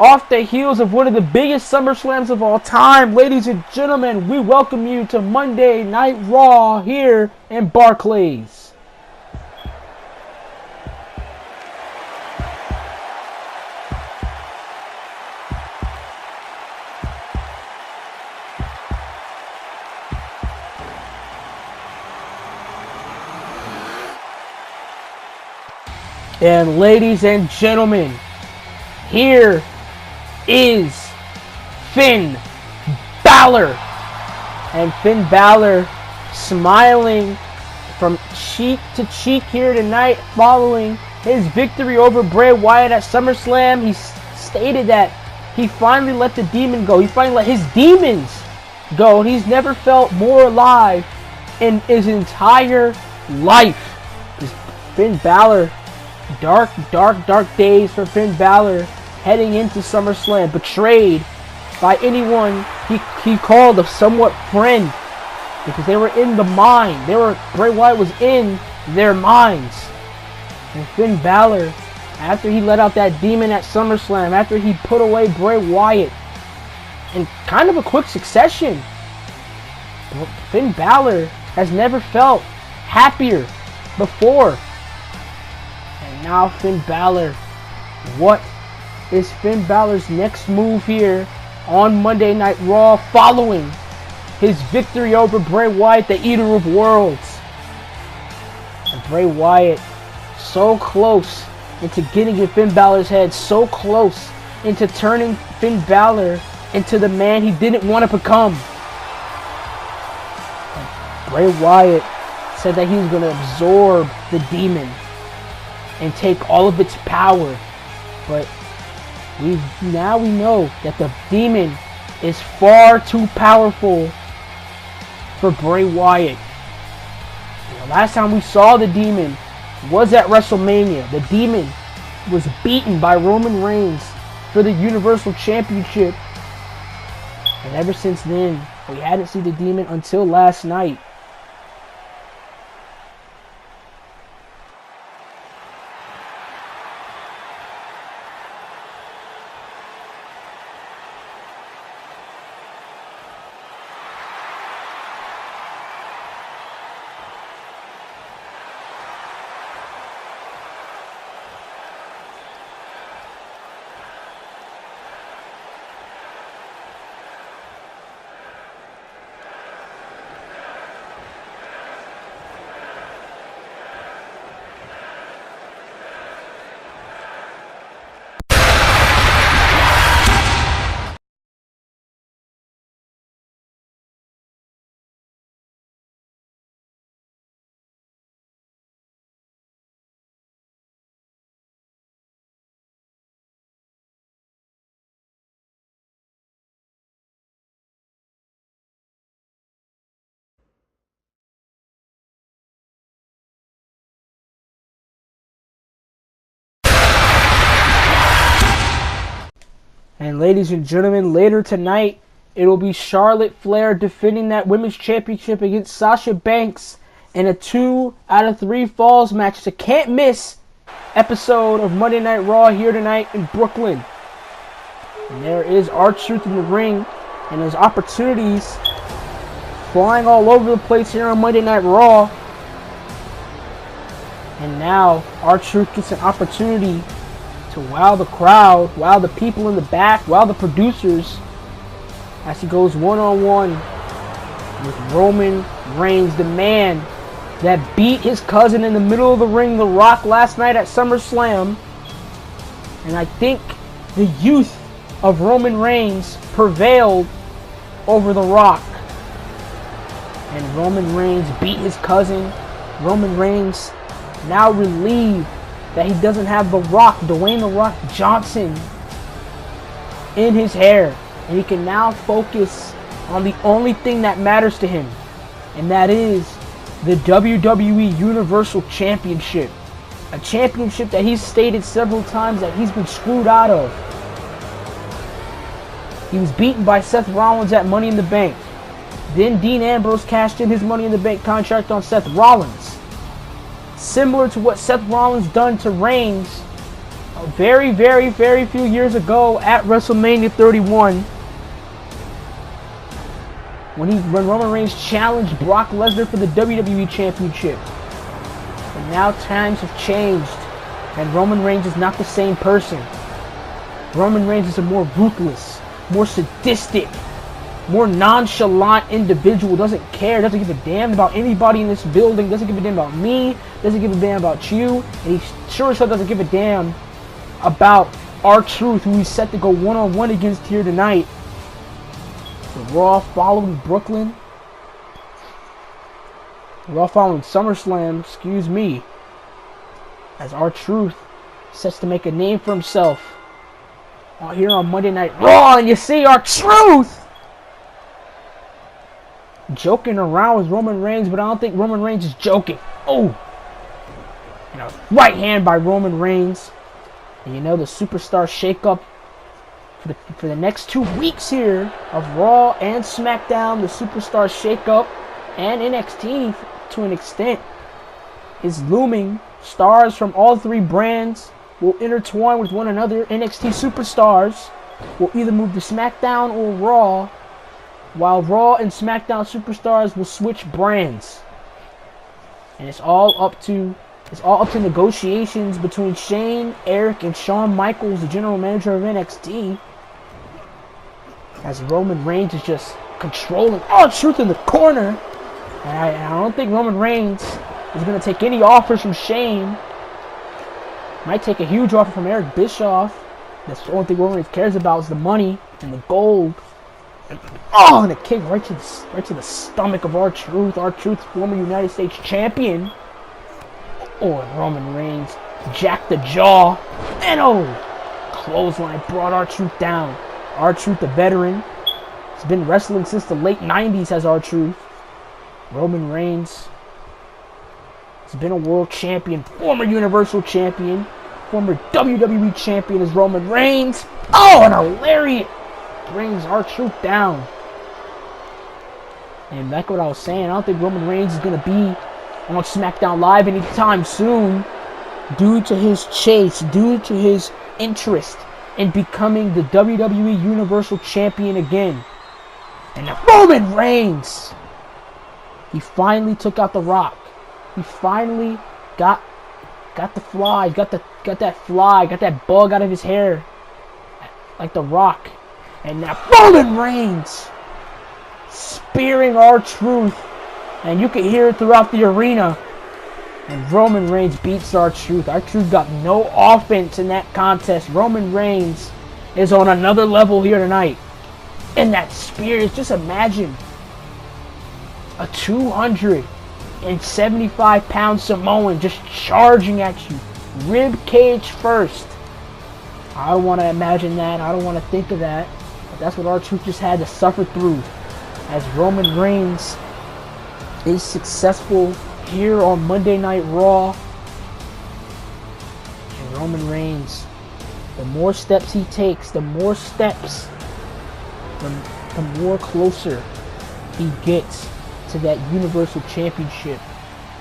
off the heels of one of the biggest SummerSlams of all time, ladies and gentlemen, we welcome you to Monday Night Raw here in Barclays. And ladies and gentlemen, here is Finn Balor. And Finn Balor smiling from cheek to cheek here tonight following his victory over Bray Wyatt at SummerSlam. He stated that he finally let the demon go. He finally let his demons go. And he's never felt more alive in his entire life. Finn Balor, dark days for Finn Balor heading into SummerSlam, betrayed by anyone he called a somewhat friend, because they were in the mind. Bray Wyatt was in their minds. And Finn Balor, after he let out that demon at SummerSlam, after he put away Bray Wyatt in kind of a quick succession, Finn Balor has never felt happier before. And now Finn Balor, what is Finn Balor's next move here on Monday Night Raw following his victory over Bray Wyatt, the Eater of Worlds? And Bray Wyatt so close into getting in Finn Balor's head, so close into turning Finn Balor into the man he didn't want to become. And Bray Wyatt said that he was going to absorb the demon and take all of its power, but we know that the demon is far too powerful for Bray Wyatt. The last time we saw the demon was at WrestleMania. The demon was beaten by Roman Reigns for the Universal Championship. And ever since then, we hadn't seen the demon until last night. And ladies and gentlemen, later tonight, it'll be Charlotte Flair defending that Women's Championship against Sasha Banks in a 2 out of 3 falls match. It's a can't miss episode of Monday Night Raw here tonight in Brooklyn. And there is R-Truth in the ring, and there's opportunities flying all over the place here on Monday Night Raw. And now R-Truth gets an opportunity to wow the crowd, wow the people in the back, wow the producers, as he goes one-on-one with Roman Reigns, the man that beat his cousin in the middle of the ring, The Rock, last night at SummerSlam. And I think the youth of Roman Reigns prevailed over The Rock. And Roman Reigns beat his cousin. Roman Reigns now relieved that he doesn't have The Rock, Dwayne The Rock Johnson, in his hair. And he can now focus on the only thing that matters to him. And that is the WWE Universal Championship. A championship that he's stated several times that he's been screwed out of. He was beaten by Seth Rollins at Money in the Bank. Then Dean Ambrose cashed in his Money in the Bank contract on Seth Rollins. Similar to what Seth Rollins done to Reigns very, very, very few years ago at WrestleMania 31, when Roman Reigns challenged Brock Lesnar for the WWE Championship. And now times have changed, and Roman Reigns is not the same person. Roman Reigns is a more ruthless, more sadistic, more nonchalant individual. Doesn't care, doesn't give a damn about anybody in this building, doesn't give a damn about me, doesn't give a damn about you, and he sure as hell doesn't give a damn about R-Truth, who he's set to go one-on-one against here tonight. The Raw following Brooklyn. Raw following SummerSlam, excuse me. As R-Truth sets to make a name for himself here on Monday Night Raw, and you see R-Truth joking around with Roman Reigns, but I don't think Roman Reigns is joking. Oh! And a right hand by Roman Reigns. And you know, the superstar shakeup for the next 2 weeks here of Raw and SmackDown, the superstar shakeup and NXT to an extent is looming. Stars from all three brands will intertwine with one another. NXT superstars will either move to SmackDown or Raw, while Raw and SmackDown superstars will switch brands. And it's all up to negotiations between Shane, Eric, and Shawn Michaels, the general manager of NXT, as Roman Reigns is just controlling R-Truth in the corner. And I don't think Roman Reigns is going to take any offers from Shane. Might take a huge offer from Eric Bischoff. That's the only thing Roman Reigns cares about is the money and the gold. And a kick right to the stomach of R-Truth. R-Truth, former United States champion. And Roman Reigns jacked the jaw. And clothesline brought R-Truth down. R-Truth, the veteran. He's been wrestling since the late 90s, has R-Truth. Roman Reigns has been a world champion, former Universal Champion, former WWE Champion is Roman Reigns. And a lariat brings R-Truth down. And like what I was saying, I don't think Roman Reigns is going to be on SmackDown Live anytime soon due to his chase, due to his interest in becoming the WWE Universal Champion again. And now Roman Reigns, he finally took out The Rock. He finally got the fly, got that bug out of his hair, like The Rock. And now Roman Reigns spearing R-Truth, and you can hear it throughout the arena. And Roman Reigns beats R-Truth. R-Truth got no offense in that contest. Roman Reigns is on another level here tonight. And that spear is, just imagine a 275-pound Samoan just charging at you, rib cage first. I don't want to imagine that. I don't want to think of that. But that's what R-Truth just had to suffer through, as Roman Reigns is successful here on Monday Night Raw. And Roman Reigns, the more steps he takes, the more closer he gets to that Universal Championship.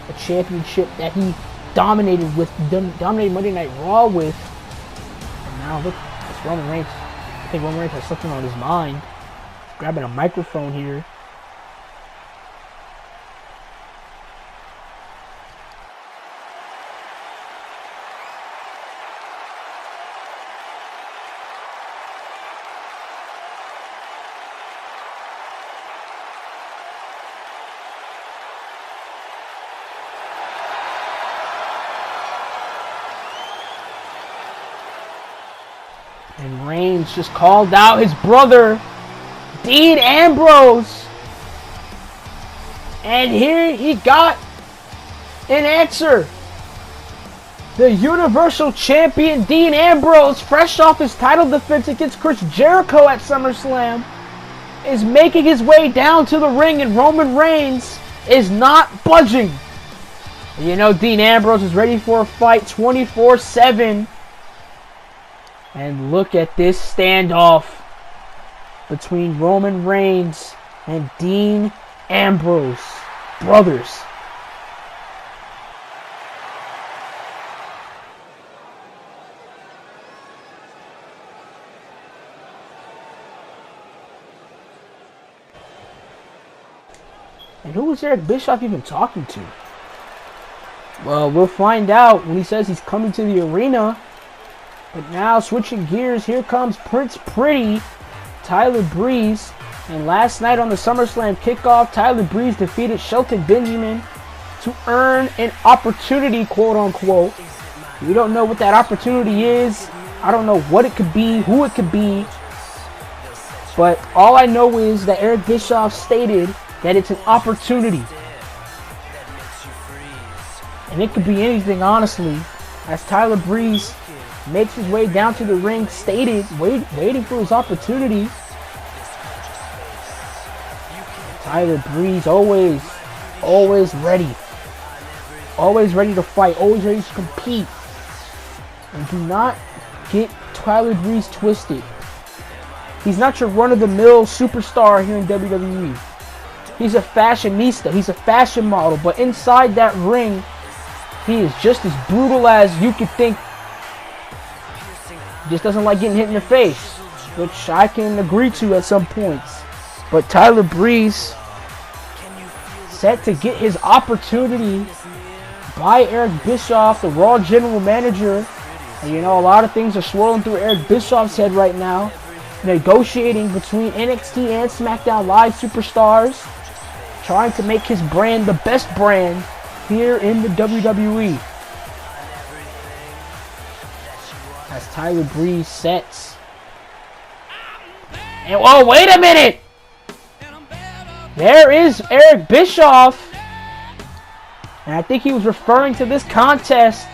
A championship that he dominated Monday Night Raw with. And now look, it's Roman Reigns. I think Roman Reigns has something on his mind. He's grabbing a microphone here. And Reigns just called out his brother, Dean Ambrose. And here he got an answer. The Universal Champion Dean Ambrose, fresh off his title defense against Chris Jericho at SummerSlam, is making his way down to the ring, and Roman Reigns is not budging. You know, Dean Ambrose is ready for a fight 24/7. And look at this standoff between Roman Reigns and Dean Ambrose, brothers. And who was Eric Bischoff even talking to? Well, we'll find out when he says he's coming to the arena. But now, switching gears, here comes Prince Pretty, Tyler Breeze. And last night on the SummerSlam kickoff, Tyler Breeze defeated Shelton Benjamin to earn an opportunity, quote unquote. We don't know what that opportunity is. I don't know what it could be, who it could be. But all I know is that Eric Bischoff stated that it's an opportunity. And it could be anything, honestly. As Tyler Breeze makes his way down to the ring, waiting for his opportunity. Tyler Breeze always ready. Always ready to fight, always ready to compete. And do not get Tyler Breeze twisted. He's not your run-of-the-mill superstar here in WWE. He's a fashionista. He's a fashion model. But inside that ring, he is just as brutal as you could think. He just doesn't like getting hit in the face, which I can agree to at some points. But Tyler Breeze set to get his opportunity by Eric Bischoff, the Raw General Manager. And you know, a lot of things are swirling through Eric Bischoff's head right now. Negotiating between NXT and SmackDown Live superstars. Trying to make his brand the best brand here in the WWE. As Tyler Breeze sets. And whoa, wait a minute! There is Eric Bischoff. And I think he was referring to this contest.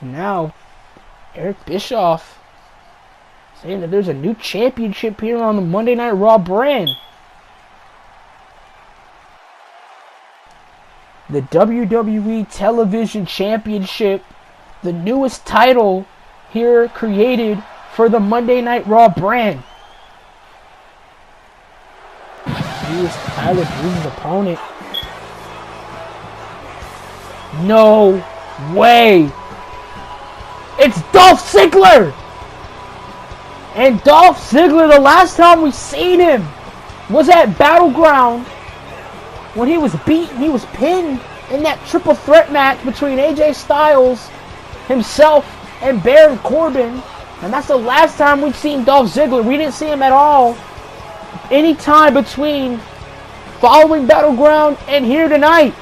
And now, Eric Bischoff saying that there's a new championship here on the Monday Night Raw brand. The WWE Television Championship, the newest title here created for the Monday Night Raw brand. He is Tyler Breeze's opponent. No way! It's Dolph Ziggler! And Dolph Ziggler, the last time we seen him was at Battleground when he was beaten, he was pinned in that triple threat match between AJ Styles, himself, and Baron Corbin. And that's the last time we've seen Dolph Ziggler. We didn't see him at all any time between following Battleground and here tonight.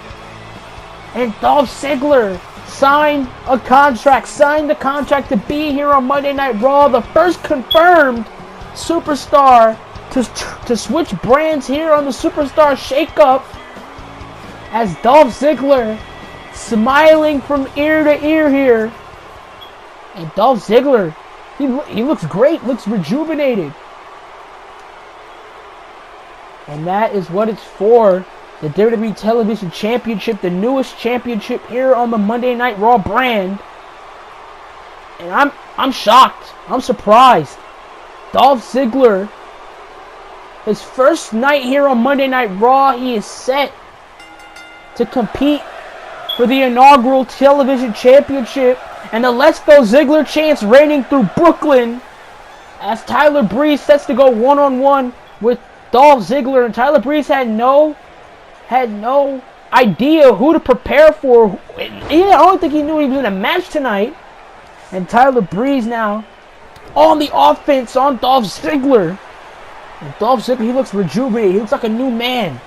And Dolph Ziggler signed the contract to be here on Monday Night Raw, the first confirmed superstar to switch brands here on the Superstar Shakeup, as Dolph Ziggler smiling from ear to ear here. And Dolph Ziggler, he looks great, looks rejuvenated. And that is what it's for. The WWE Television Championship, the newest championship here on the Monday Night Raw brand. And I'm shocked. I'm surprised. Dolph Ziggler, his first night here on Monday Night Raw, he is set to compete for the inaugural Television Championship. And the Let's Go Ziggler chants raining through Brooklyn as Tyler Breeze sets to go one-on-one with Dolph Ziggler. And Tyler Breeze had no idea who to prepare for. I don't think he knew he was in a match tonight. And Tyler Breeze now on the offense on Dolph Ziggler. And Dolph Ziggler, he looks rejuvenated. He looks like a new man.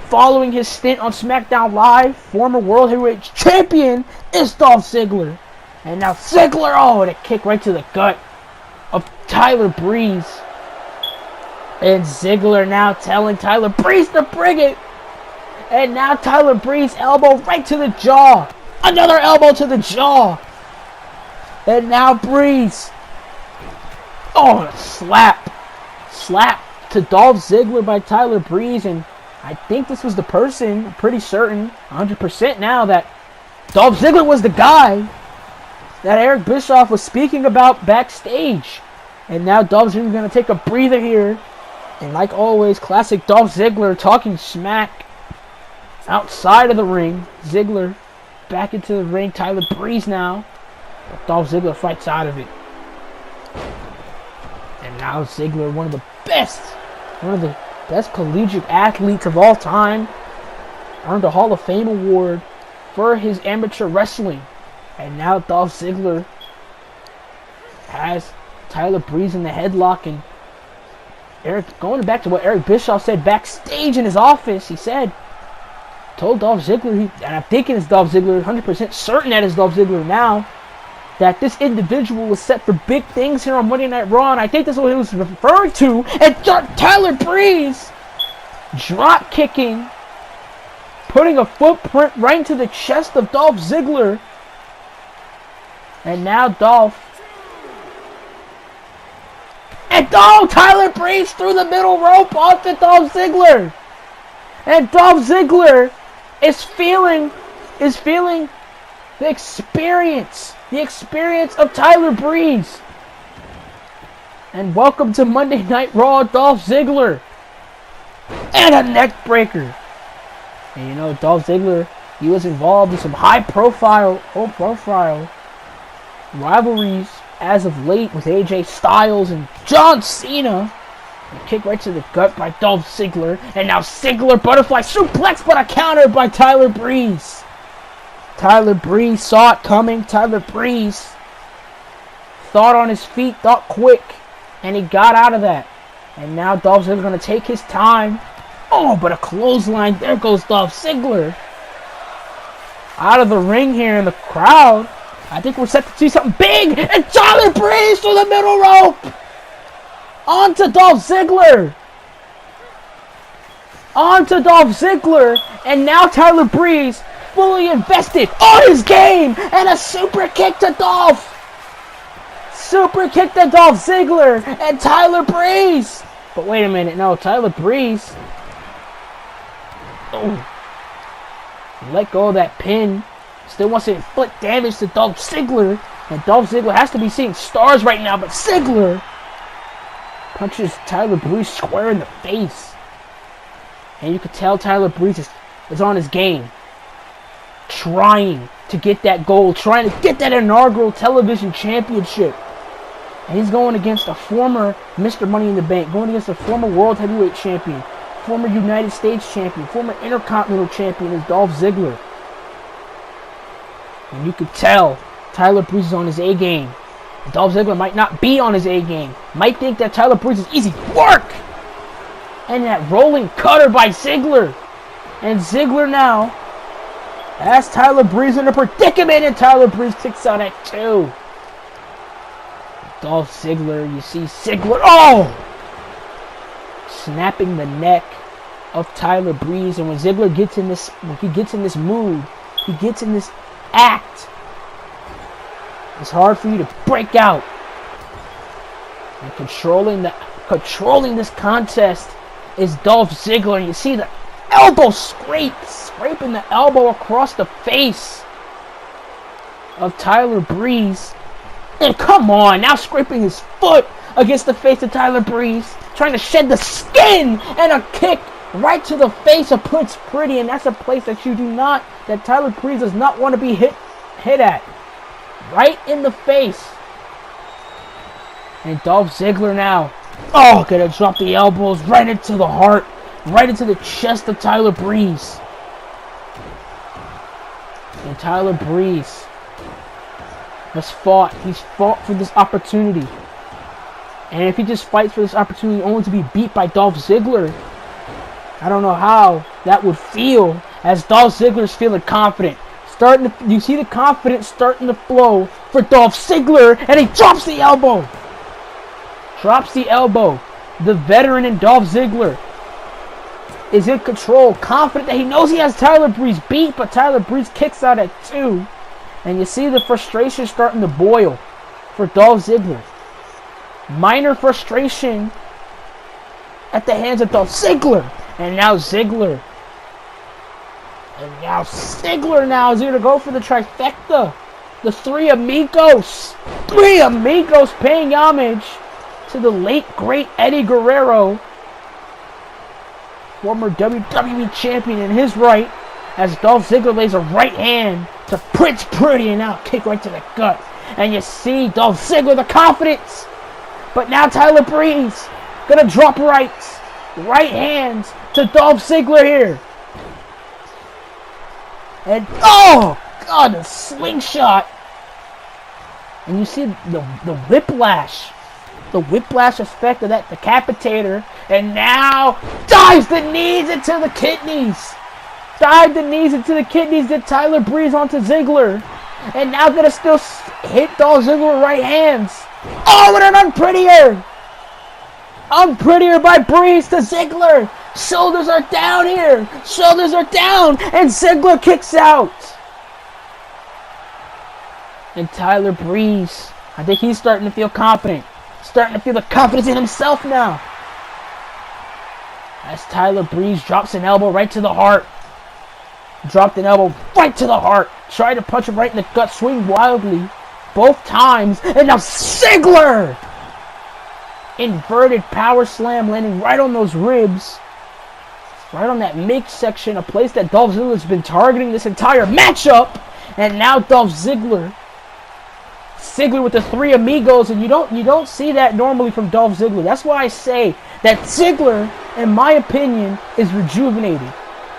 Following his stint on SmackDown Live, former World Heavyweight Champion is Dolph Ziggler. And now Ziggler, oh, and a kick right to the gut of Tyler Breeze. And Ziggler now telling Tyler Breeze to bring it. And now Tyler Breeze elbow right to the jaw. Another elbow to the jaw. And now Breeze. Oh, a slap. Slap to Dolph Ziggler by Tyler Breeze. And I think this was the person, I'm pretty certain, 100% now, that Dolph Ziggler was the guy that Eric Bischoff was speaking about backstage. And now Dolph Ziggler's going to take a breather here. And like always, classic Dolph Ziggler talking smack outside of the ring. Ziggler back into the ring. Tyler Breeze now. Dolph Ziggler fights out of it. And now Ziggler, one of the best collegiate athletes of all time, earned a Hall of Fame award for his amateur wrestling. And now Dolph Ziggler has Tyler Breeze in the headlock. And going back to what Eric Bischoff said backstage in his office, he told Dolph Ziggler, and I'm thinking it's Dolph Ziggler, 100% certain that it's Dolph Ziggler now, that this individual was set for big things here on Monday Night Raw, and I think that's what he was referring to. And Tyler Breeze drop kicking, putting a footprint right into the chest of Dolph Ziggler. And now Tyler Breeze through the middle rope onto Dolph Ziggler. And Dolph Ziggler is feeling the experience of Tyler Breeze. And welcome to Monday Night Raw, Dolph Ziggler. And a neck breaker. And you know, Dolph Ziggler, he was involved in some high profile rivalries as of late with AJ Styles and John Cena. A kick right to the gut by Dolph Ziggler. And now Ziggler butterfly suplex, but a counter by Tyler Breeze. Tyler Breeze saw it coming. Tyler Breeze thought on his feet, thought quick, and he got out of that. And now Dolph Ziggler's going to take his time. Oh, but a clothesline. There goes Dolph Ziggler. Out of the ring here in the crowd. I think we're set to see something big. And Tyler Breeze through the middle rope. Onto Dolph Ziggler. And now Tyler Breeze fully invested on his game. And a super kick to Dolph. Ziggler and Tyler Breeze. But wait a minute. No, Tyler Breeze. Oh. Let go of that pin. Still wants to inflict damage to Dolph Ziggler. And Dolph Ziggler has to be seeing stars right now. But Ziggler punches Tyler Breeze square in the face. And you can tell Tyler Breeze is on his game. Trying to get that goal. Trying to get that inaugural television championship. And he's going against a former Mr. Money in the Bank. Going against a former World Heavyweight Champion. Former United States Champion. Former Intercontinental Champion is Dolph Ziggler. And you could tell Tyler Breeze is on his A game. And Dolph Ziggler might not be on his A game. Might think that Tyler Breeze is easy work. And that rolling cutter by Ziggler. And Ziggler now has Tyler Breeze in a predicament. And Tyler Breeze kicks out at 2. Dolph Ziggler, you see Ziggler. Oh! Snapping the neck of Tyler Breeze. And when Ziggler gets in this, mood, he gets in this act, it's hard for you to break out. And controlling this contest is Dolph Ziggler. And you see the elbow scraping the elbow across the face of Tyler Breeze. And come on, now scraping his foot against the face of Tyler Breeze, trying to shed the skin, and a kick right to the face of Prince Pretty. And that's a place that that Tyler Breeze does not want to be hit at. Right in the face. And Dolph Ziggler now. Oh, gonna drop the elbows right into the heart. Right into the chest of Tyler Breeze. And Tyler Breeze has fought. He's fought for this opportunity. And if he just fights for this opportunity only to be beat by Dolph Ziggler, I don't know how that would feel, as Dolph Ziggler's feeling confident. You see the confidence starting to flow for Dolph Ziggler, and he drops the elbow. The veteran in Dolph Ziggler is in control, confident that he knows he has Tyler Breeze beat, but Tyler Breeze kicks out at 2. And you see the frustration starting to boil for Dolph Ziggler. Minor frustration at the hands of Dolph Ziggler. And now Ziggler now is here to go for the trifecta. The Three Amigos paying homage to the late, great Eddie Guerrero, former WWE Champion, in his right, as Dolph Ziggler lays a right hand to Prince Pretty, and now kick right to the gut. And you see Dolph Ziggler, the confidence. But now Tyler Breeze gonna drop right hands to Dolph Ziggler here. And oh god, the slingshot. And you see the whiplash. The whiplash effect of that decapitator. And now dives the knees into the kidneys. Dive the knees into the kidneys. Get Tyler Breeze onto Ziggler. And now gonna still hit Dolph Ziggler with right hands. Oh, and an unprettier. Unprettier by Breeze to Ziggler. Shoulders are down here. Shoulders are down. And Ziggler kicks out. And Tyler Breeze, I think he's starting to feel confident. Starting to feel the confidence in himself now. As Tyler Breeze drops an elbow right to the heart. Dropped an elbow right to the heart. Tried to punch him right in the gut. Swing wildly. Both times. And now Ziggler! Inverted power slam landing right on those ribs. Right on that midsection. A place that Dolph Ziggler's been targeting this entire matchup. And now Dolph Ziggler. Ziggler with the three amigos. And you don't see that normally from Dolph Ziggler. That's why I say that Ziggler, in my opinion, is rejuvenated.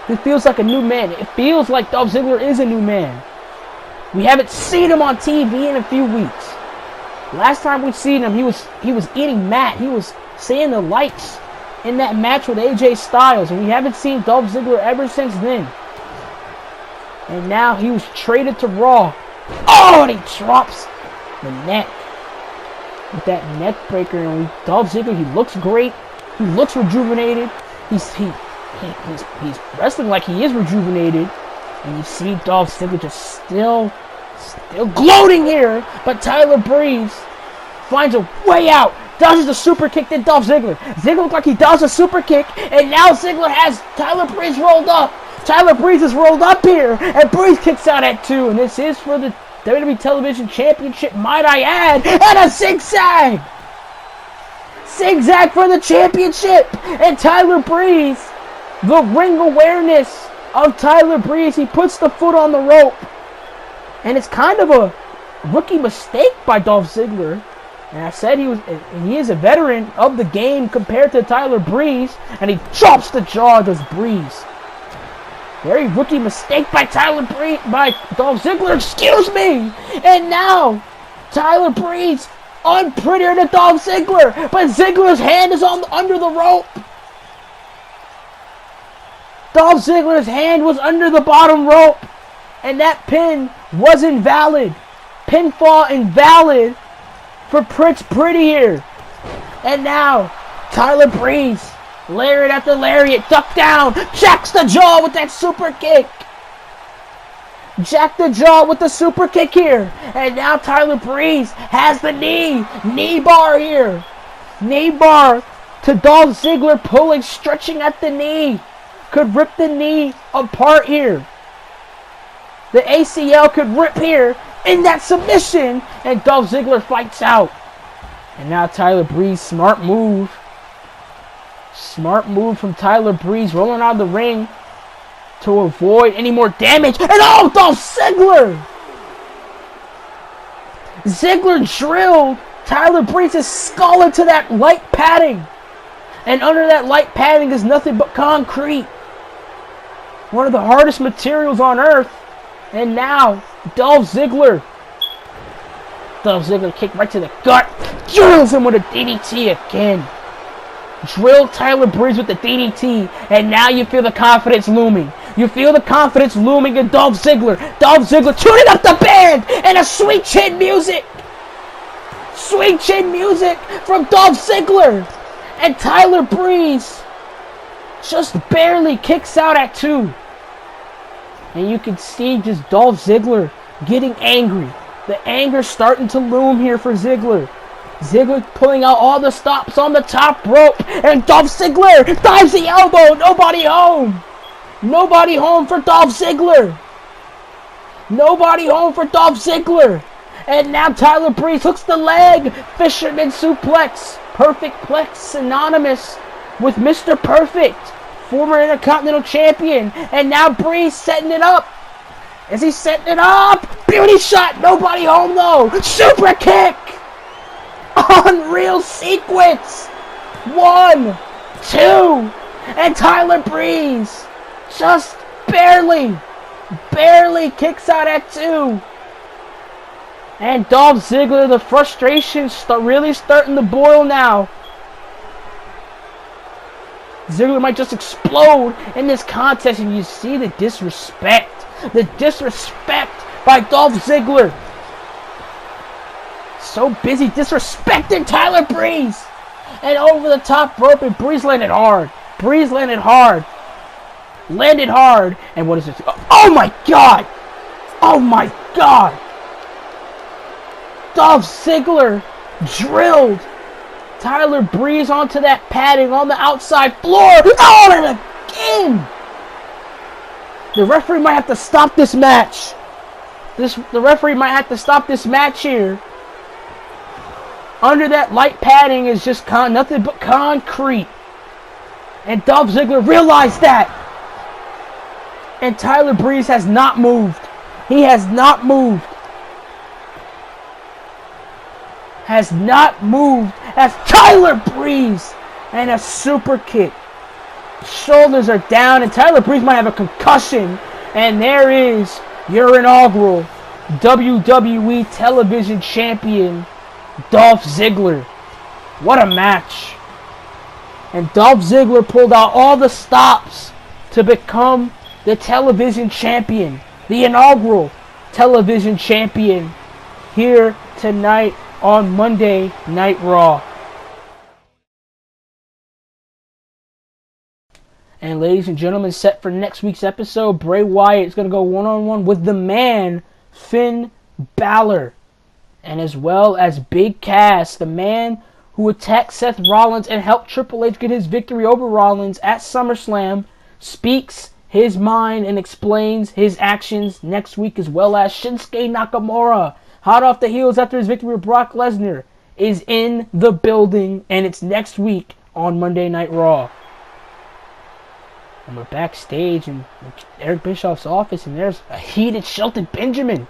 He feels like a new man. It feels like Dolph Ziggler is a new man. We haven't seen him on TV in a few weeks. Last time we seen him, he was eating Matt. He was seeing the lights in that match with AJ Styles. And we haven't seen Dolph Ziggler ever since then. And now he was traded to Raw. Oh, and he drops the neck. With that neck breaker. And Dolph Ziggler, he looks great. He looks rejuvenated. He's wrestling like he is rejuvenated. And you see Dolph Ziggler just still gloating here. But Tyler Breeze finds a way out. Dodges a super kick to Dolph Ziggler. Ziggler looks like he dodged a super kick. And now Ziggler has Tyler Breeze rolled up. Tyler Breeze is rolled up here. And Breeze kicks out at 2. And this is for the WWE Television Championship, might I add. And a zigzag. Zigzag for the championship. And Tyler Breeze, the ring awareness of Tyler Breeze, he puts the foot on the rope. And it's kind of a rookie mistake by Dolph Ziggler. And I said he is a veteran of the game compared to Tyler Breeze. And he drops the jaw, does Breeze. Very rookie mistake by by Dolph Ziggler, excuse me. And now, Tyler Breeze unprettier to Dolph Ziggler. But Ziggler's hand is under the rope. Dolph Ziggler's hand was under the bottom rope. And that pin was invalid. Pinfall invalid for Prince Pretty here. And now, Tyler Breeze, lariat after lariat, duck down, jacks the jaw with that super kick. Jack the jaw with the super kick here. And now Tyler Breeze has the knee bar here. Knee bar to Dolph Ziggler, pulling, stretching at the knee. Could rip the knee apart here. The ACL could rip here in that submission. And Dolph Ziggler fights out. And now Tyler Breeze, smart move. Smart move from Tyler Breeze, rolling out of the ring to avoid any more damage. And oh, Dolph Ziggler! Ziggler drilled Tyler Breeze's skull into that light padding. And under that light padding is nothing but concrete. One of the hardest materials on earth. And now, Dolph Ziggler kick right to the gut. Drills him with a DDT again. Drill Tyler Breeze with the DDT. And now you feel the confidence looming. You feel the confidence looming in Dolph Ziggler. Dolph Ziggler tuning up the band. And a sweet chin music. Sweet chin music from Dolph Ziggler. And Tyler Breeze just barely kicks out at 2. And you can see just Dolph Ziggler getting angry. The anger starting to loom here for Ziggler. Ziggler pulling out all the stops on the top rope. And Dolph Ziggler dives the elbow. Nobody home. Nobody home for Dolph Ziggler. Nobody home for Dolph Ziggler. And now Tyler Breeze hooks the leg. Fisherman suplex. Perfect plex synonymous with Mr. Perfect. Former Intercontinental Champion. And now Breeze setting it up. Is he setting it up? Beauty shot. Nobody home though. Super kick. Unreal sequence. 1, 2, and Tyler Breeze just barely kicks out at 2. And Dolph Ziggler, the frustration really starting to boil now. Ziggler might just explode in this contest, and you see the disrespect. The disrespect by Dolph Ziggler. So busy disrespecting Tyler Breeze. And over the top rope, and Breeze landed hard. Breeze landed hard. Landed hard. And what is this? Oh my God! Oh my God! Dolph Ziggler drilled Tyler Breeze onto that padding on the outside floor. Oh, and again! The referee might have to stop this match. The referee might have to stop this match here. Under that light padding is just nothing but concrete. And Dolph Ziggler realized that. And Tyler Breeze has not moved. He has not moved. Has not moved as Tyler Breeze and a super kick. Shoulders are down and Tyler Breeze might have a concussion. And there is your inaugural WWE Television Champion, Dolph Ziggler. What a match. And Dolph Ziggler pulled out all the stops to become the television champion. The inaugural television champion here tonight on Monday Night Raw. And ladies and gentlemen, set for next week's episode, Bray Wyatt is going to go one-on-one with the man, Finn Balor. And as well as Big Cass, the man who attacked Seth Rollins and helped Triple H get his victory over Rollins at SummerSlam, speaks his mind and explains his actions next week, as well as Shinsuke Nakamura, hot off the heels after his victory with Brock Lesnar, is in the building, and it's next week on Monday Night Raw. And we're backstage in Eric Bischoff's office, and there's a heated Shelton Benjamin.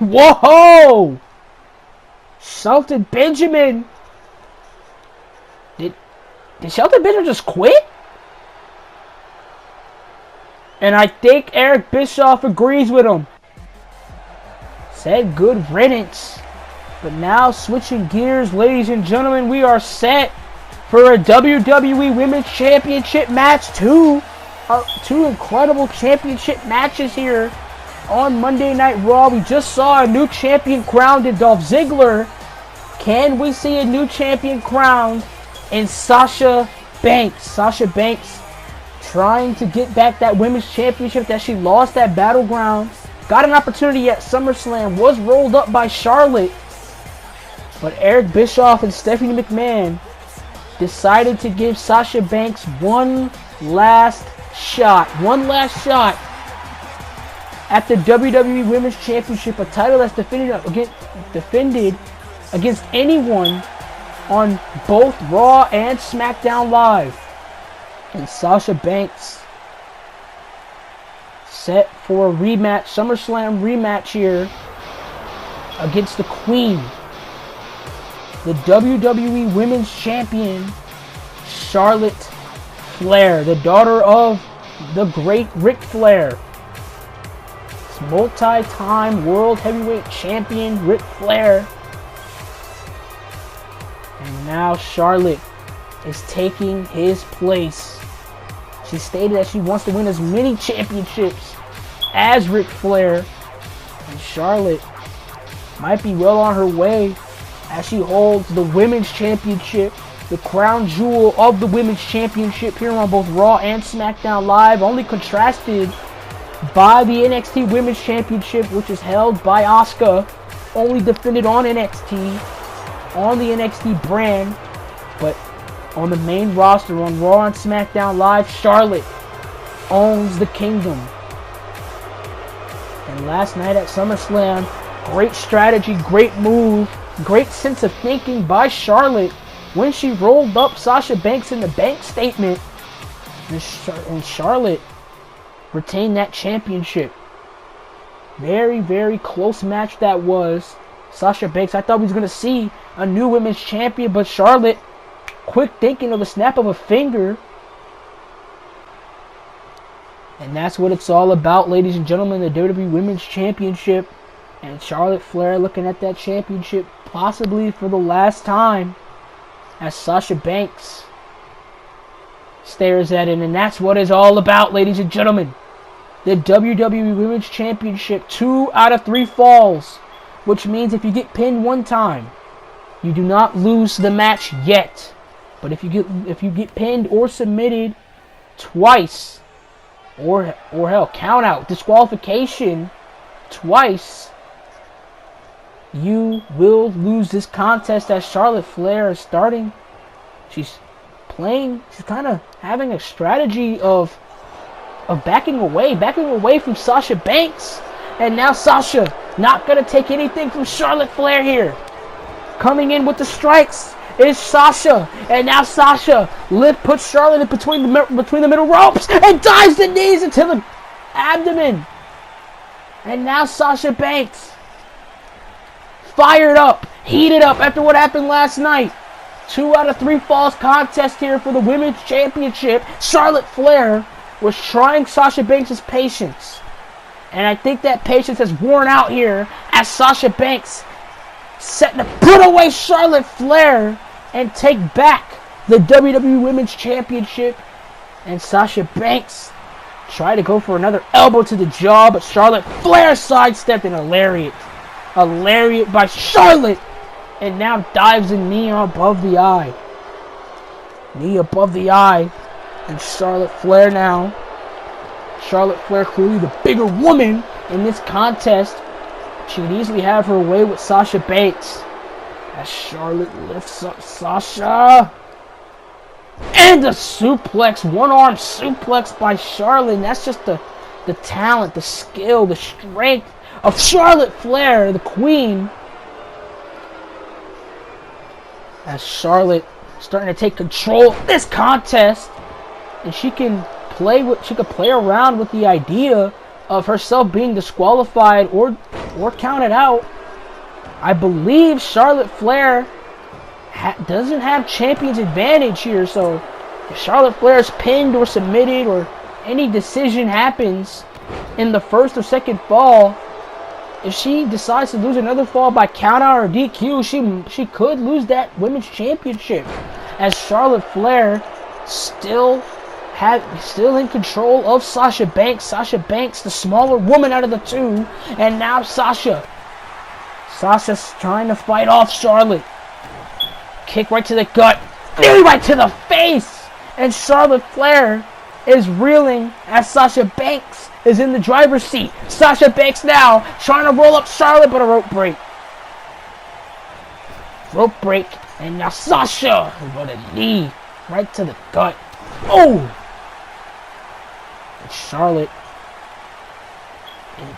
Whoa! Shelton Benjamin. Did Shelton Benjamin just quit? And I think Eric Bischoff agrees with him. Said good riddance. But now switching gears, ladies and gentlemen, we are set for a WWE Women's Championship match. Two incredible championship matches here on Monday Night Raw. We just saw a new champion crowned in Dolph Ziggler. Can we see a new champion crowned in Sasha Banks? Sasha Banks trying to get back that women's championship that she lost at Battleground. Got an opportunity at SummerSlam. Was rolled up by Charlotte. But Eric Bischoff and Stephanie McMahon decided to give Sasha Banks one last shot. One last shot at the WWE Women's Championship, a title that's defended against anyone on both Raw and SmackDown Live. And Sasha Banks set for a rematch, SummerSlam rematch here against the Queen, the WWE Women's Champion, Charlotte Flair, the daughter of the great Ric Flair. Multi-time World Heavyweight Champion Ric Flair. And now Charlotte is taking his place. She stated that she wants to win as many championships as Ric Flair. And Charlotte might be well on her way as she holds the Women's Championship, the crown jewel of the Women's Championship here on both Raw and SmackDown Live, only contrasted by the NXT Women's Championship, which is held by Asuka. only defended on NXT, on the NXT brand, but on the main roster, on Raw and SmackDown Live, Charlotte owns the kingdom. And last night at SummerSlam, great strategy, great move, great sense of thinking by Charlotte when she rolled up Sasha Banks in the bank statement, and Charlotte retained that championship. Very, very close match that was. Sasha Banks, I thought we was going to see a new women's champion, but Charlotte, quick thinking of the snap of a finger. And that's what it's all about, ladies and gentlemen, the WWE Women's Championship. And Charlotte Flair looking at that championship possibly for the last time as Sasha Banks stares at it. And that's what it's all about, ladies and gentlemen. The WWE Women's Championship, 2 out of 3 falls. Which means if you get pinned one time, you do not lose the match yet. But if you get pinned or submitted twice, or hell, count out, disqualification twice, you will lose this contest as Charlotte Flair is starting. She's kind of having a strategy of backing away from Sasha Banks. And now Sasha not going to take anything from Charlotte Flair here. Coming in with the strikes is Sasha. And now Sasha puts Charlotte in between the middle ropes and dives the knees into the abdomen. And now Sasha Banks, fired up, heated up after what happened last night. 2 out of 3 falls contest here for the Women's Championship. Charlotte Flair was trying Sasha Banks' patience. And I think that patience has worn out here as Sasha Banks setting to put away Charlotte Flair and take back the WWE Women's Championship. And Sasha Banks tried to go for another elbow to the jaw, but Charlotte Flair sidestepped in a lariat. A lariat by Charlotte. And now dives a knee above the eye. Knee above the eye. And Charlotte Flair now. Charlotte Flair, clearly the bigger woman in this contest. She could easily have her way with Sasha Banks. As Charlotte lifts up Sasha. And a suplex. One-arm suplex by Charlotte. And that's just the talent, the skill, the strength of Charlotte Flair, the queen. As Charlotte starting to take control of this contest. And she can play around with the idea of herself being disqualified or counted out. I believe Charlotte Flair doesn't have champion's advantage here, so if Charlotte Flair is pinned or submitted or any decision happens in the first or second fall, if she decides to lose another fall by countout or DQ, she could lose that women's championship, as Charlotte Flair still in control of Sasha Banks. Sasha Banks, the smaller woman out of the two. And now Sasha's trying to fight off Charlotte. Kick right to the gut. Knee right to the face. And Charlotte Flair is reeling as Sasha Banks is in the driver's seat. Sasha Banks now trying to roll up Charlotte, but a rope break. Rope break. And now Sasha with a knee right to the gut. Oh! Charlotte.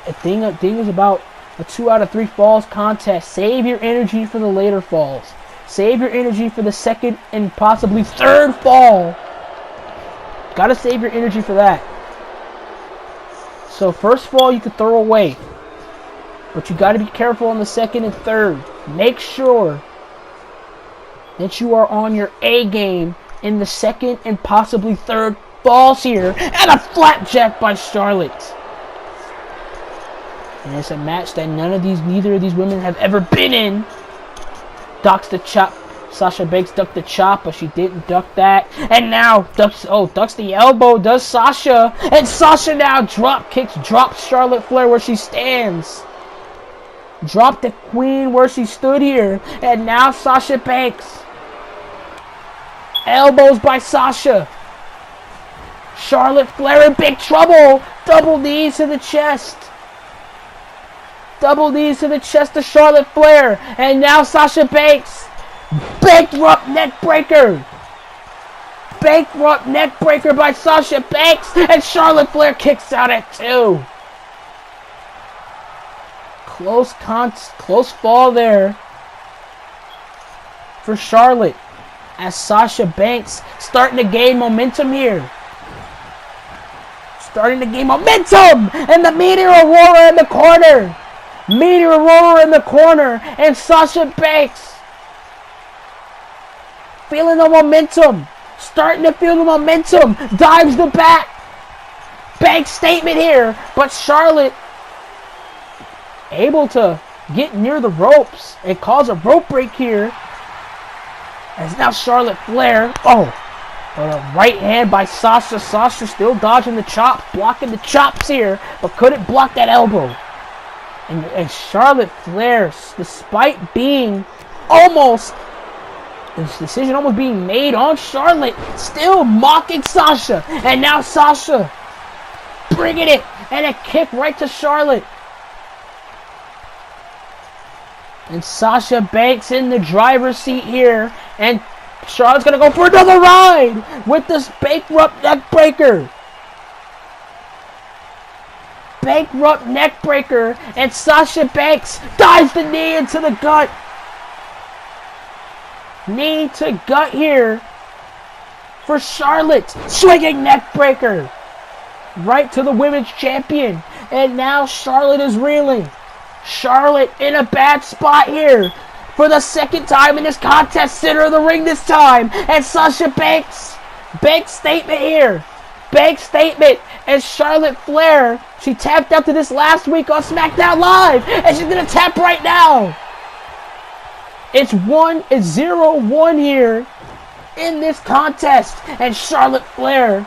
A thing is about a 2 out of 3 falls contest. Save your energy for the later falls. Save your energy for the second and possibly third fall. Gotta save your energy for that. So first fall you could throw away, but you gotta be careful on the second and third. Make sure that you are on your A game in the second and possibly third falls here, and a flapjack by Charlotte. And it's a match that neither of these women have ever been in. Ducks the chop. Sasha Banks ducked the chop, but she didn't duck that. And now ducks the elbow, does Sasha. And Sasha now drops Charlotte Flair where she stands. Dropped the queen where she stood here. And now Sasha Banks. Elbows by Sasha. Charlotte Flair in big trouble. Double knees to the chest. Double knees to the chest of Charlotte Flair. And now Sasha Banks. Bankrupt neck breaker. Bankrupt neck breaker by Sasha Banks. And Charlotte Flair kicks out at 2. Close fall there for Charlotte. As Sasha Banks starting to gain momentum here. Starting to gain momentum. And the Meteor Aurora in the corner. Meteor Aurora in the corner. And Sasha Banks feeling the momentum. Starting to feel the momentum. Dives the back. Banks statement here. But Charlotte able to get near the ropes and cause a rope break here. As now Charlotte Flair. Oh. But a right hand by Sasha. Sasha still dodging the chops. Blocking the chops here. But couldn't block that elbow. And Charlotte Flair, despite being almost, this decision almost being made on Charlotte, still mocking Sasha. And now Sasha bringing it. And a kick right to Charlotte. And Sasha Banks in the driver's seat here. And Charlotte's going to go for another ride with this bankrupt neck breaker. Bankrupt neck breaker. And Sasha Banks dives the knee into the gut. Knee to gut here for Charlotte. Swinging neck breaker. Right to the women's champion. And now Charlotte is reeling. Charlotte in a bad spot here. For the second time in this contest. Center of the ring this time. And Sasha Banks. Banks statement here. Banks statement. And Charlotte Flair. She tapped out to this last week on SmackDown Live. And she's going to tap right now. It's 0-1 here in this contest. And Charlotte Flair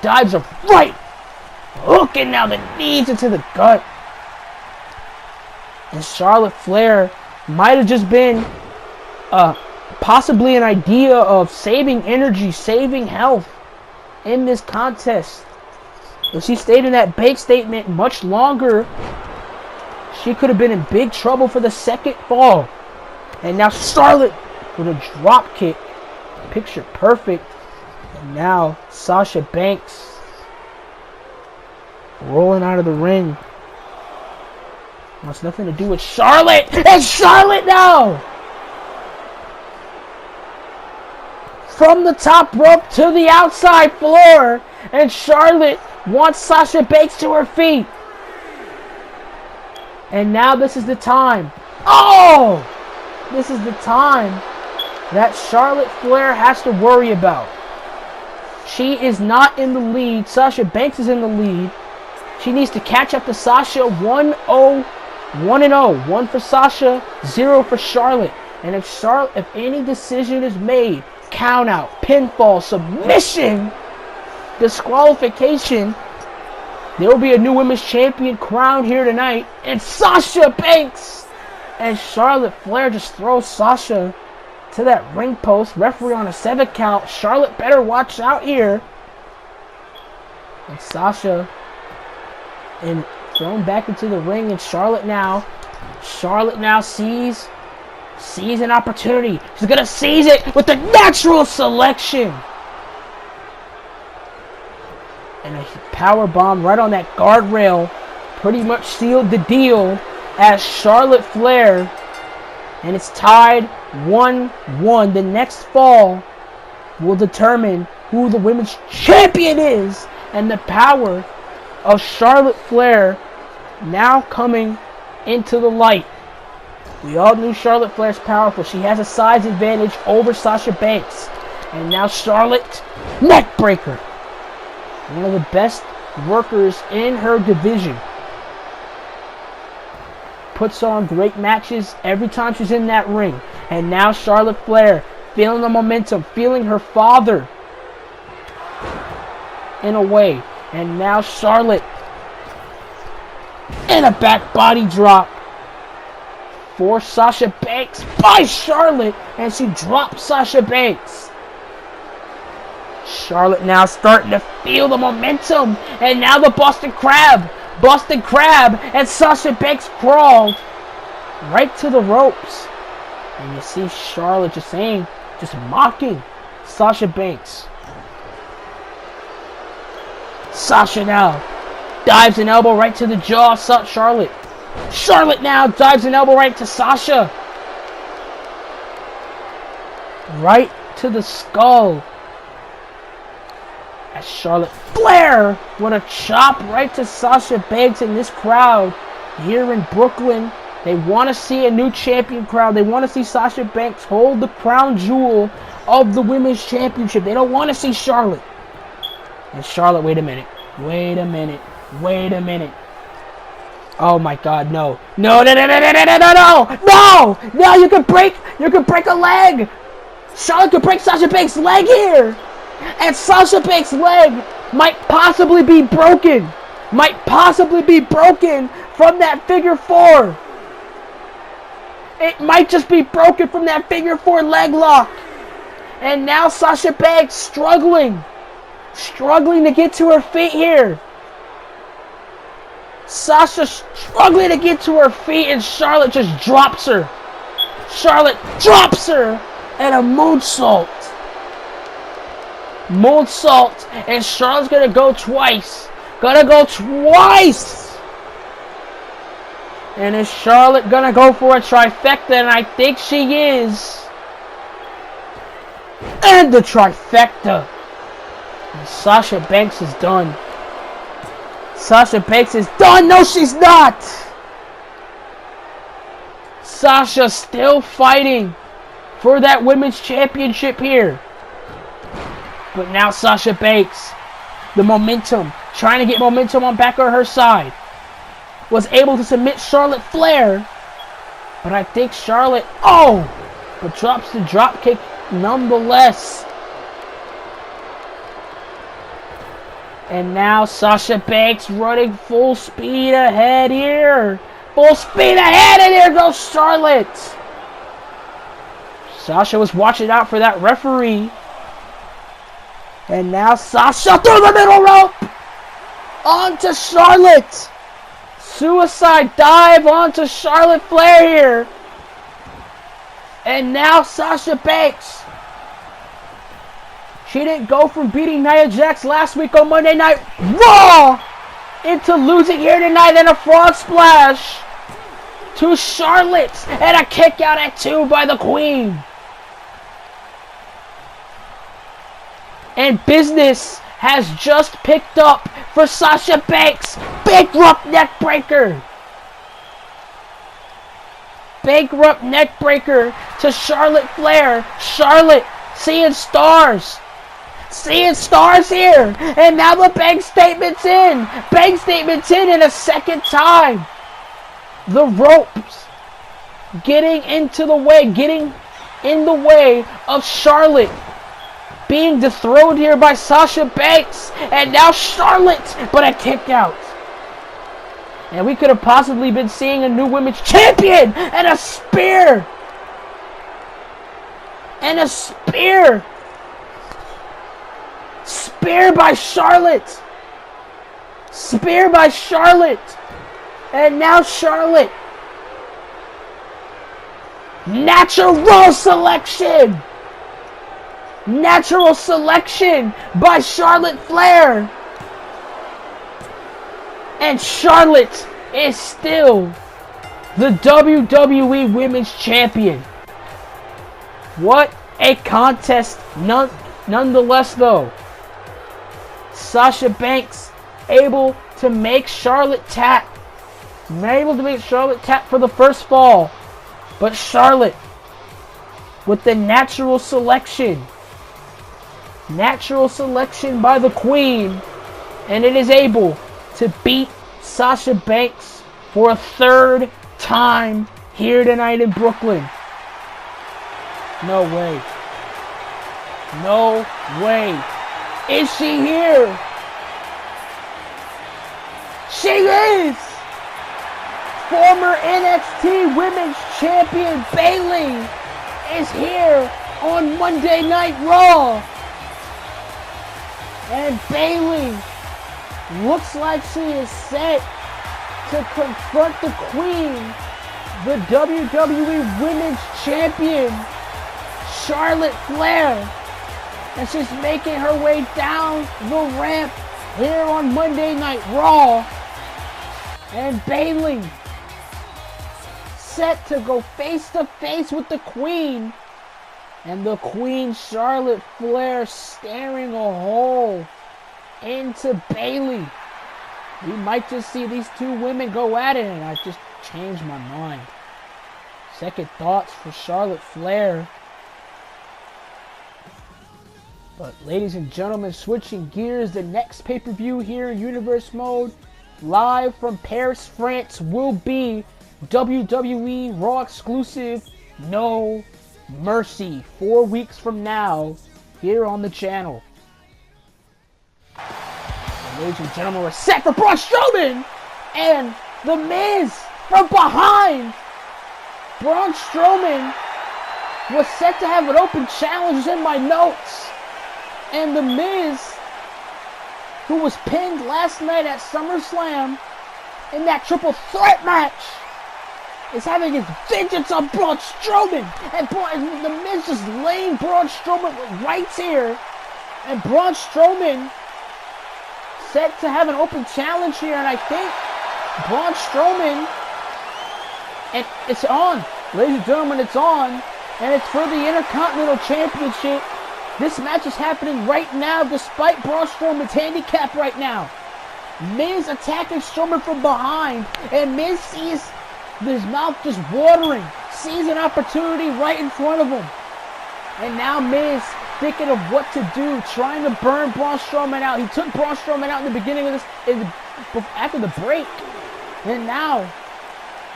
dives a right hook. And now the knees into the gut. And Charlotte Flair might have just been possibly an idea of saving energy, saving health in this contest. If she stayed in that bank statement much longer, she could have been in big trouble for the second fall. And now Charlotte with a drop kick. Picture perfect. And now Sasha Banks rolling out of the ring. Wants nothing to do with Charlotte. And Charlotte now. From the top rope to the outside floor. And Charlotte wants Sasha Banks to her feet. And now this is the time. Oh! This is the time that Charlotte Flair has to worry about. She is not in the lead. Sasha Banks is in the lead. She needs to catch up to Sasha. 1-0. 1 for Sasha, 0 for Charlotte. And if any decision is made, count out, pinfall, submission, disqualification, there will be a new women's champion crowned here tonight. And Sasha Banks and Charlotte Flair just throw Sasha to that ring post. Referee on a 7 count. Charlotte better watch out here. And Sasha and thrown back into the ring. And Charlotte now sees an opportunity. She's gonna seize it with the natural selection. And a power bomb right on that guardrail pretty much sealed the deal as Charlotte Flair, and it's tied 1-1. The next fall will determine who the women's champion is, and the power of Charlotte Flair now coming into the light. We all knew Charlotte Flair's powerful. She has a size advantage over Sasha Banks. And now Charlotte, neck breaker. One of the best workers in her division. Puts on great matches every time she's in that ring. And now Charlotte Flair feeling the momentum, feeling her father in a way. And now Charlotte in a back body drop for Sasha Banks by Charlotte, and she drops Sasha Banks. Charlotte now starting to feel the momentum, and now the Boston Crab Boston Crab, and Sasha Banks crawled right to the ropes. And you see Charlotte just mocking Sasha Banks. Sasha now dives an elbow right to the jaw of Charlotte. Charlotte now dives an elbow right to Sasha. Right to the skull. As Charlotte Flair with a chop right to Sasha Banks. In this crowd here in Brooklyn, they want to see a new champion crowd. They want to see Sasha Banks hold the crown jewel of the Women's Championship. They don't want to see Charlotte. And Charlotte, wait a minute. Oh my God, no. No, you can break a leg. Charlotte could break Sasha Banks' leg here. And Sasha Banks' leg might possibly be broken. From that figure four. It might just be broken from that figure four leg lock. And now Sasha Banks struggling to get to her feet here. Sasha struggling to get to her feet, and Charlotte just drops her. And a moonsault. And Charlotte's gonna go twice. And is Charlotte gonna go for a trifecta? And I think she is. And the trifecta. And Sasha Banks is done. No, she's not. Sasha still fighting for that Women's Championship here. But now Sasha Banks, the momentum, trying to get momentum on back on her side, was able to submit Charlotte Flair. But I think Charlotte, but drops the drop kick nonetheless. And now Sasha Banks running full speed ahead here. And here goes Charlotte. Sasha was watching out for that referee. And now Sasha through the middle rope. Onto Charlotte. Suicide dive onto Charlotte Flair here. And now Sasha Banks. She didn't go from beating Nia Jax last week on Monday Night Raw into losing here tonight and a frog splash to Charlotte and a kick out at 2 by the Queen. And business has just picked up for Sasha Banks. Bankrupt neckbreaker. To Charlotte Flair. Charlotte seeing stars here. And now the bank statement's in. And a second time. The ropes getting in the way of Charlotte being dethroned here by Sasha Banks. And now Charlotte, but a kick out. And we could have possibly been seeing a new Women's Champion. And a spear. Spear by Charlotte. And now Charlotte. Natural selection by Charlotte Flair. And Charlotte is still the WWE Women's Champion. What a contest nonetheless, though. Sasha Banks able to make Charlotte tap. For the first fall. But Charlotte with the natural selection by the Queen. And it is able to beat Sasha Banks for a third time here tonight in Brooklyn. No way. Is she here? She is! Former NXT Women's Champion Bayley is here on Monday Night Raw. And Bayley looks like she is set to confront the Queen, the WWE Women's Champion, Charlotte Flair. And she's making her way down the ramp here on Monday Night Raw. And Bayley set to go face to face with the Queen. And the Queen, Charlotte Flair, staring a hole into Bayley. We might just see these two women go at it, and I just changed my mind. Second thoughts for Charlotte Flair. But ladies and gentlemen, switching gears, the next pay-per-view here in Universe Mode, live from Paris, France, will be WWE Raw exclusive No Mercy, 4 weeks from now, here on the channel. And ladies and gentlemen, we're set for Braun Strowman and The Miz from behind. Braun Strowman was set to have an open challenge in my notes. And The Miz, who was pinned last night at SummerSlam in that triple threat match, is having his vengeance on Braun Strowman. And The Miz just laying Braun Strowman with rights here. And Braun Strowman set to have an open challenge here. And I think Braun Strowman, and it's on. Ladies and gentlemen, it's on. And it's for the Intercontinental Championship. This match is happening right now despite Braun Strowman's handicap right now. Miz attacking Strowman from behind, and Miz sees his mouth just watering, sees an opportunity right in front of him. And now Miz thinking of what to do, trying to burn Braun Strowman out. He took Braun Strowman out in the beginning of this, after the break. And now,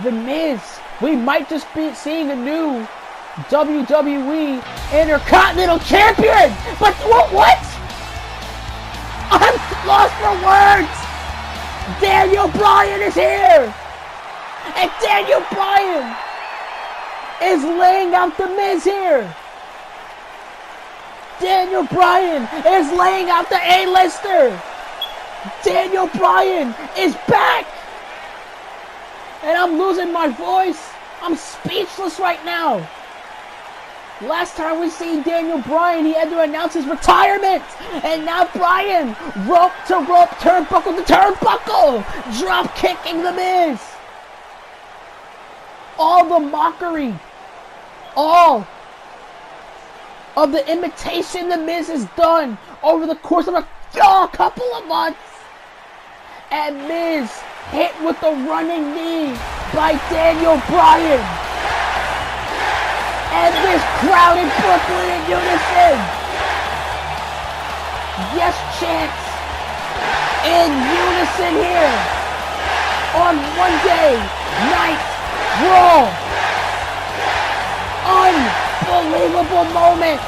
The Miz, we might just be seeing a new WWE Intercontinental Champion! But what? I'm lost for words! Daniel Bryan is here! And Daniel Bryan is laying out The Miz here! Daniel Bryan is laying out the A-lister! Daniel Bryan is back! And I'm losing my voice! I'm speechless right now! Last time we seen Daniel Bryan, he had to announce his retirement. And now Bryan, rope to rope, turnbuckle to turnbuckle, drop kicking The Miz. All the mockery, all of the imitation The Miz has done over the course of a couple of months. And Miz hit with the running knee by Daniel Bryan. And this crowd in Brooklyn in unison. Yes, chants in unison here on Monday Night Raw. Unbelievable moment